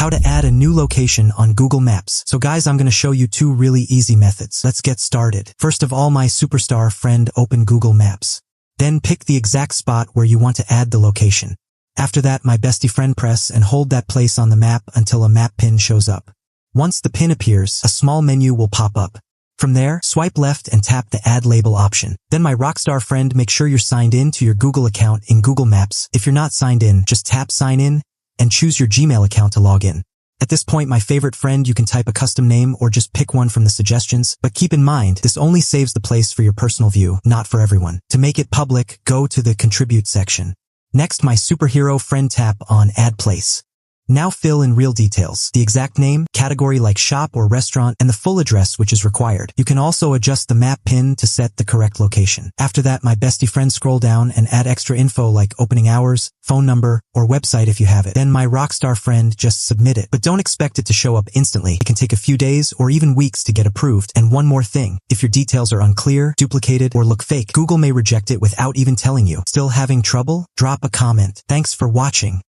How to add a new location on Google Maps. So guys, I'm going to show you two really easy methods. Let's get started. First of all, my superstar friend, open Google Maps. Then pick the exact spot where you want to add the location. After that, my bestie friend, press and hold that place on the map until a map pin shows up. Once the pin appears, a small menu will pop up. From there, swipe left and tap the Add Label option. Then my rockstar friend, make sure you're signed in to your Google account in Google Maps. If you're not signed in, just tap Sign In and choose your Gmail account to log in. At this point, my favorite friend, you can type a custom name or just pick one from the suggestions, but keep in mind, this only saves the place for your personal view, not for everyone. To make it public, go to the Contribute section. Next, my superhero friend, tap on Add Place. Now fill in real details, the exact name, category like shop or restaurant, and the full address which is required. You can also adjust the map pin to set the correct location. After that, my bestie friend, scroll down and add extra info like opening hours, phone number, or website if you have it. Then my rockstar friend, just submit it. But don't expect it to show up instantly. It can take a few days or even weeks to get approved. And one more thing, if your details are unclear, duplicated, or look fake, Google may reject it without even telling you. Still having trouble? Drop a comment. Thanks for watching.